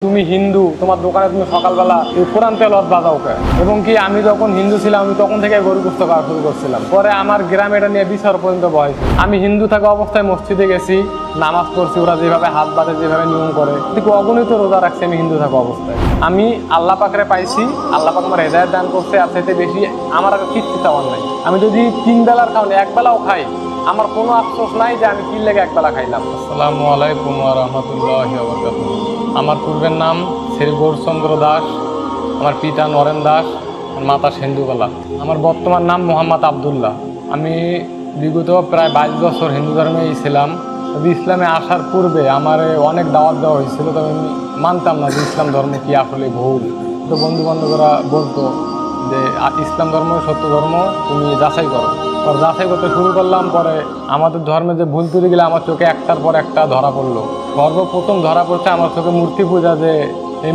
তুমি হিন্দু, তোমার দোকানে তুমি সকালবেলা এই কোরআন তেলাওয়াত বাজাও কে? এবং কি আমি যখন হিন্দু ছিলাম আমি তখন থেকে গরু গোশত খাওয়া শুরু করছিলাম। পরে আমার গ্রামে এটা নিয়ে বিচার পর্যন্ত বয়স। আমি হিন্দু থাকা অবস্থায় মসজিদে গেছি, নামাজ পড়ছি, ওরা যেভাবে হাত বাঁধে, যেভাবে নিয়ম করে, ঠিক অগণিত রোজা রাখছি আমি হিন্দু থাকা অবস্থায়। আমি আল্লাহ পাকরে পাইছি, আল্লাহ পাক আমার হেদায়েত দান করছে, আর চাইতে বেশি আমার আর কিচ্ছু চাওয়ার নাই। আমি যদি 3 বেলার খাওয়ান 1 বেলাও খাই, আমার কোনো আফসোস নাই যে আমি কি লেগে 1 বেলা খাইলাম। আসসালামু আলাইকুম ওয়া রাহমাতুল্লাহি ওয়া বারাকাতুহু। আমার পূর্বের নাম শ্রী গৌরচন্দ্র দাস, আমার পিতা নরেন দাস, মাতা সেন্দুবালা। আমার বর্তমান নাম মোহাম্মদ আবদুল্লাহ। আমি বিগত প্রায় 22 বছর হিন্দু ধর্মেই ছিলাম। তবে ইসলামে আসার পূর্বে আমার অনেক দাওয়াত দেওয়া হয়েছিল, তবে আমি মানতাম না যে ইসলাম ধর্ম কি আসলে ভুল। তো বন্ধু বান্ধবরা বলতো যে ইসলাম ধর্ম সত্য ধর্ম, তুমি যাচাই করো। পর যাচাই করতে শুরু করলাম। পরে আমাদের ধর্মে যে ভুল তুলে গেলে আমার চোখে একটার পর একটা ধরা পড়লো। সর্বপ্রথম ধরা পড়ছে আমার চোখে মূর্তি পূজা, যে এই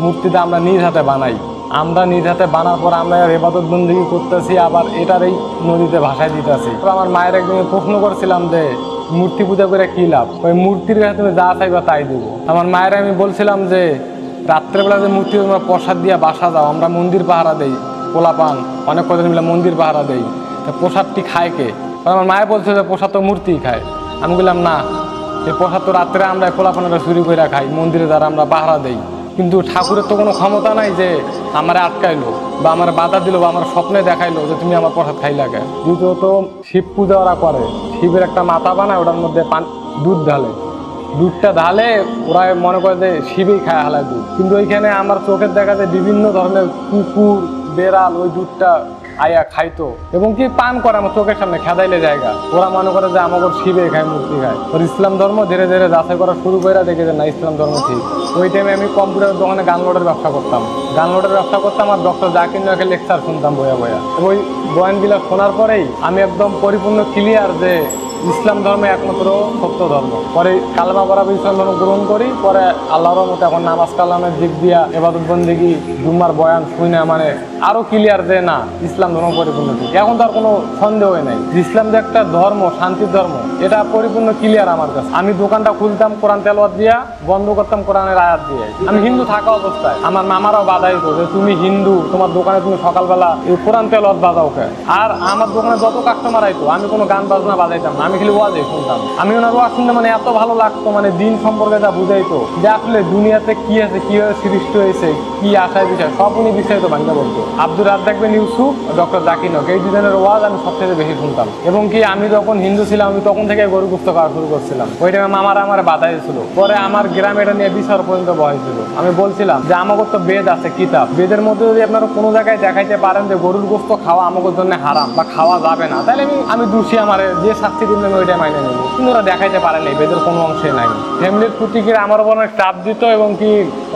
মূর্তিটা আমরা নিজ হাতে বানাই। আমরা নিজ হাতে বানার পর আমরা ইবাদত বন্দেগী করতেছি, আবার এটার এই নদীতে ভাসায় দিতেছি। তো আমার মায়ের একদিন প্রশ্ন করছিলাম যে মূর্তি পূজা করে কী লাভ, ওই মূর্তির কাছে তুমি যা চাইবা তাই দেবো। আমার মায়ের আমি বলছিলাম যে রাত্রেবেলা যে মূর্তি তোমরা প্রসাদ দিয়ে বাসা যাও, আমরা মন্দির পাহারা দেই, পোলাপান অনেক কজন মিলে মন্দির পাহারা দেই, তা প্রসাদটি খায় কে? আমার মায়ের বলছে যে প্রসাদ তো মূর্তিই খায়। আমি বললাম না, এই প্রসাদ তো রাত্রে আমরা পোলাপানেরা চুরি করে খাই, মন্দিরে যারা আমরা পাহারা দেই। কিন্তু ঠাকুরের তো কোনো ক্ষমতা নাই যে আমার আটকাইলো বা আমার বাধা দিল বা আমার স্বপ্নে দেখাইলো যে তুমি আমার প্রসাদ খাইলা কে। দ্বিতীয়ত শিব পূজা ওরা করে, শিবের একটা মাথা বানায়, ওটার মধ্যে দুধ ঢালে, দুধটা ঢালে ওরা মনে করে যে শিবেই খায় হালায় দুধ। কিন্তু ওইখানে আমার চোখের দেখা যায় বিভিন্ন ধরনের কুকুর, বেড়াল ওই দুধটা আয়া খাইতো এবং কি পান করে আমার চোখের সামনে খেদাইলে জায়গা। ওরা মনে করে যে আমাকে শিবে খায়, মূর্তি খায়। ওর ইসলাম ধর্ম ধীরে ধীরে যাচাই করা শুরু করে দেখে যে না, ইসলাম ধর্ম ঠিক। ওই টাইমে আমি কম্পিউটার দোকানে গান লোডের ব্যবসা করতাম। গান লোডের ব্যবসা করতাম আর ডক্টর জাকির নায়কের লেকচার শুনতাম বয়া বয়া। ওই বয়ানগুলা শোনার পরেই আমি একদম পরিপূর্ণ ক্লিয়ার যে ইসলাম ধর্মে একমাত্র সত্য ধর্ম। পরে কালেমা পড়াবো, ইসলাম ধর্ম গ্রহণ করি। পরে আল্লাহর মতো এখন নামাজ কালামের দিক দিয়া ইবাদত বন্দেগী জুম্মার বয়ান শুনে মানে আরো ক্লিয়ার যে না, ইসলাম ধর্ম পরিপূর্ণ ঠিক। এখন তো আর কোনো সন্দেহই নাই, ইসলাম যে একটা ধর্ম, শান্তির ধর্ম, এটা পরিপূর্ণ ক্লিয়ার আমার কাছে। আমি দোকানটা খুলতাম কোরআন তেলাওয়াত দিয়া, বন্ধ করতাম কোরআনের আয়াত দিয়ে। আমি হিন্দু থাকা অবস্থায় আমার মামারাও বাধা দিত যে তুমি হিন্দু, তোমার দোকানে তুমি সকালবেলা এই কোরআন তেলাওয়াত বাজাও কে? আর আমার দোকানে যত কাস্টমার আইতো আমি কোনো গান বাজনা বাজাইতাম না, আমি খালি ওয়াজই শুনতাম। আমি ওনার ওয়াজ শুনতে মানে এত ভালো লাগতো, মানে দিন সম্পর্কে যা বুঝাইতো, যে আসলে দুনিয়াতে কি আছে, কিভাবে সৃষ্টি হয়েছে, কি আশায় বিষয়, সব উনি বিস্তারিত ভাঙতে বলতো। আব্দুর রাজ্জাক বিন ইউসুফ, ডক্টর জাকির নায়ক, এই দুজনের ওয়াজ আমি সবচেয়ে বেশি শুনতাম। এবং কি আমি যখন হিন্দু ছিলাম আমি তখন থেকে গরু গোশত খাওয়া শুরু করছিলাম। ওই টাইমে মামারা আমার বাধা দিয়েছিল। পরে আমার গ্রামে এটা নিয়ে বিচার পর্যন্ত বসেছিল। আমি বলছিলাম যে আমাদের তো বেদ আছে, কিতাব, বেদের মধ্যে যদি আপনারা কোনো জায়গায় দেখাইতে পারেন যে গরুর গোশত খাওয়া আমাদের জন্য হারাম বা খাওয়া যাবে না, তাহলে আমি দোষী, আমার যে শাস্তি দিন আমি ওইটা মাইনে নেব। কিন্তু ওরা দেখাইতে পারেনি, বেদের কোনো অংশে নাই। ফ্যামিলির প্রতি কি আমার উপর অনেক চাপ দিত এবং কি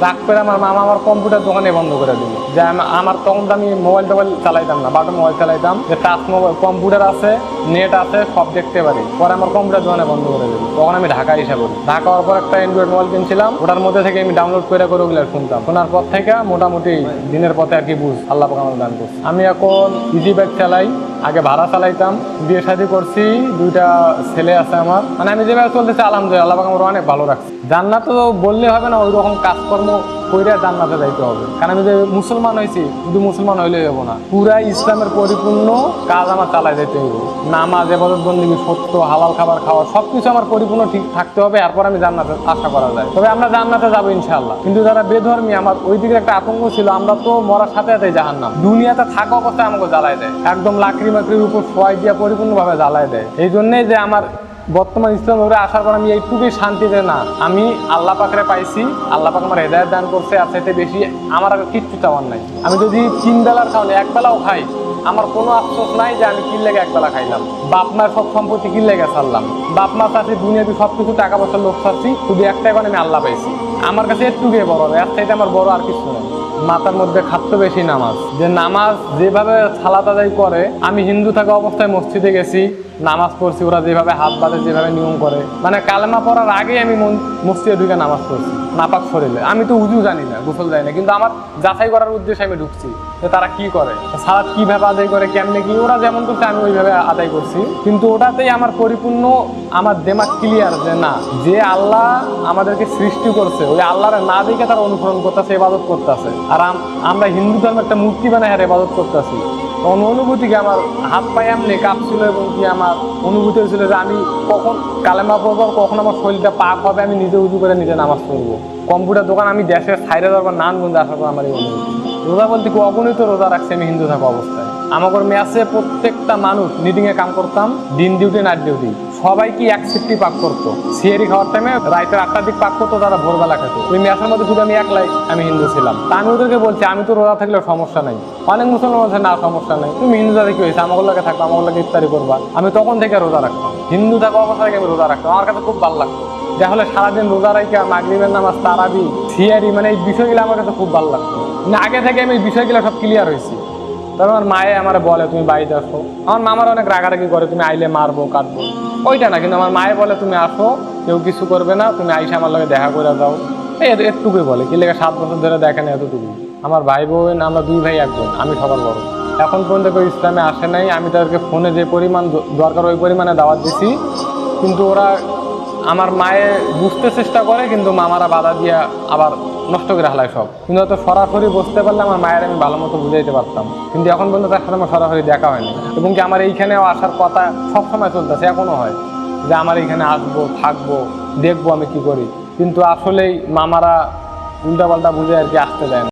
রাগ করে আমার মামা আমার কম্পিউটার দোকানে বন্ধ করে দিল। যে আমার তখন আমি মোবাইল টোবাইল চালাইতাম না, বাটন মোবাইল চালাইতাম, যে টাচ মোবাইল, কম্পিউটার আছে, নেট আছে, সব দেখতে পারি। পরে আমার কম্পিউটার দোকানে বন্ধ করে দিল। তখন আমি ঢাকা এসে পড়ি। ঢাকা হওয়ার পর একটা অ্যান্ড্রয়েড মোবাইল কিনছিলাম, ওটার মধ্যে থেকে আমি ডাউনলোড করে ওগুলো শুনতাম। শোনার পর থেকে মোটামুটি দিনের পথে আর কি বুঝ আল্লাহ পাক আমার দান করছে। আমি এখন ইজি বাইক চালাই, আগে ভাড়া চালাইতাম। বিয়ে শাদী করছি, 2টা ছেলে আছে আমার। মানে আমি যেভাবে চলতেছি আলহামদুলিল্লাহ, আল্লাহ পাক আমার অনেক ভালো রাখছে। জান্নাত তো বললে হবে না, ওই রকম কাজকর্ম কইরা জান্নাতে যাইতে হবে। কারণ আমি যে মুসলমান হয়েছি, শুধু মুসলমান হইলেই হবো না, পুরাই ইসলামের পরিপূর্ণ কাজ আমার চালাই যেতে হবে। নামাজ, ইবাদত বন্দেগী, সত্য, হালাল খাবার খাওয়া, সবকিছু আমার পরিপূর্ণ ঠিক থাকতে হবে। এরপর আমি জান্নাতে আশা করা যায়। তবে আমরা জান্নাতে যাবো ইনশাআল্লাহ। কিন্তু যারা বেধর্মী, আমার ওই দিকে একটা আতঙ্ক ছিল, আমরা তো মরার সাথে সাথে জাহান্নাম। দুনিয়াতে থাকা অবস্থায় আমাকে জ্বালাই দেয়, একদম লাকড়ি মাকড়ির উপর শোয়াই দিয়া পরিপূর্ণভাবে জ্বালাই দেয়। এই জন্যই যে আমার বর্তমান ইসলাম ধরে আসার পর আমি এইটুকুই শান্তিতে না, আমি আল্লাহ পাকরে পাইছি, আল্লাহ পাক আমার হেদায়েত দান করছে, আর চাইতে বেশি আমার আর কিচ্ছু চাওয়ার নাই। আমি যদি 3 বেলার খাওয়ান 1 বেলাও খাই, আমার কোনো আফসোস নাই যে আমি কি লেগে 1 বেলা খাইলাম। বাপ মার সব সম্পত্তি কি লেগে ছাড়লাম, বাপ মা চাচ্ছি, দুনিয়াতে সবকিছু, টাকা পয়সার লোক চাচ্ছি, শুধু একটা এখন আমি আল্লাহ পাইছি। আমার কাছে এটুকুই বড়, এর চাইতে আমার বড় আর কিছু নেই। মাথার মধ্যে খাদ্য বেশি নামাজ, যে নামাজ যেভাবে সালাত আদায় করে, আমি হিন্দু থাকা অবস্থায় মসজিদে গেছি, নামাজ পড়ছি, ওরা যেভাবে হাত বাঁধে, যেভাবে নিয়ম করে, মানে কালেমা পড়ার আগেই আমি মসজিদে ঢুকে নামাজ পড়ছি। নাপাক শরীরে। আমি তো উজু জানি না, গোসল জানি না, কিন্তু আমার যাচাই করার উদ্দেশ্যে আমি ঢুকছি যে তারা কি করে, সালাত কিভাবে আদায় করে, কেমনে কি, ওরা যেমন করছে আমি ওইভাবে আদায় করছি। কিন্তু ওটাতেই আমার পরিপূর্ণ আমার দিমাগ ক্লিয়ার যে না, যে আল্লাহ আমাদেরকে সৃষ্টি করছে ওই আল্লাহর না দেখে তারা অনুসরণ করতেছে, ইবাদত করতেছে। আর আমরা হিন্দু ধর্মে একটা মূর্তি বানায় আর ইবাদত করতেছি। অনুভূতিকে আমার হাত পায়ে এমনি কাঁপছিল, এবং কি আমার অনুভূতি হয়েছিল যে আমি কখন কালেমা পড়বো, কখন আমার শরীরটা পাক হবে, আমি নিজে উজু করে নিজে নামাজ পড়বো। কম্পিউটার দোকান আমি দেশের সাইডে যাওয়ার নানগঞ্জে আসার পর আমার এই অনুভূতি। রোজা বলতে কি অগণিত রোজা রাখছি আমি হিন্দু থাকা অবস্থায়। আমাদের ম্যাচে প্রত্যেকটা মানুষ মিটিংয়ে কাম করতাম, দিন ডিউটি নাইট ডিউটি, সবাই কি এক শিফটই পাক করতো। সিয়ারি খাওয়ার টাইমে রাতের 8টার দিক পাক করতো, তারা ভোরবেলা খেত। ওই ম্যাচের মধ্যে শুধু আমি একলাই আমি হিন্দু ছিলাম। তা আমি ওদেরকে বলছি আমি তো রোজা থাকলেও সমস্যা নাই। অনেক মুসলমান বলছে না সমস্যা নাই, তুমি হিন্দু জাতি কি হয়েছে, আমার লাগে থাকবো, আমার লাগে ইফতারি করবা। আমি তখন থেকে রোজা রাখতাম, হিন্দু থাকা অবস্থা থেকে আমি রোজা রাখতাম। আমার কাছে খুব ভালো লাগতো। তাহলে সারাদিন রোজা রাখা, মাগরিবের নামাজ, তারাবি, সিয়ারি, মানে এই বিষয়গুলো আমার কাছে খুব ভালো লাগতো। মানে আগে থেকে আমি এই বিষয়গুলো সব ক্লিয়ার হয়েছি। তবে আমার মায়ে আমার বলে তুমি বাড়িতে আসো। আমার মামার অনেক রাগারাগি করে, তুমি আইলে মারবো কাটবো, ওইটা না, কিন্তু আমার মায়ে বলে তুমি আসো, কেউ কিছু করবে না, তুমি আইসা আমার লগে দেখা করে যাও। এই এতটুকুই বলে, কি লেগে 7 বছর ধরে দেখেন এতটুকু। আমার ভাই বোন, আমরা 2 ভাই 1 বোন, আমি সবার বড়। এখন পর্যন্ত কেউ ইসলামে আসে নাই। আমি তাদেরকে ফোনে যে পরিমাণ দরকার ওই পরিমাণে দাওয়াত দিছি, কিন্তু ওরা আমার মায়ে বুঝতে চেষ্টা করে, কিন্তু মামারা বাধা দিয়ে আবার নষ্ট করে হালায় সব। কিন্তু হয়তো সরাসরি বুঝতে পারলে আমার মায়ের আমি ভালো মতো বুঝাইতে পারতাম, কিন্তু এখন পর্যন্ত তার সাথে আমার সরাসরি দেখা হয়নি। এবং কি আমার এইখানেও আসার কথা সবসময় চলতেছে, এখনো হয় যে আমার এইখানে আসবো, থাকবো, দেখবো আমি কি করি, কিন্তু আসলেই মামারা উল্টাপাল্টা বুঝে আর কি আসতে দেয় না।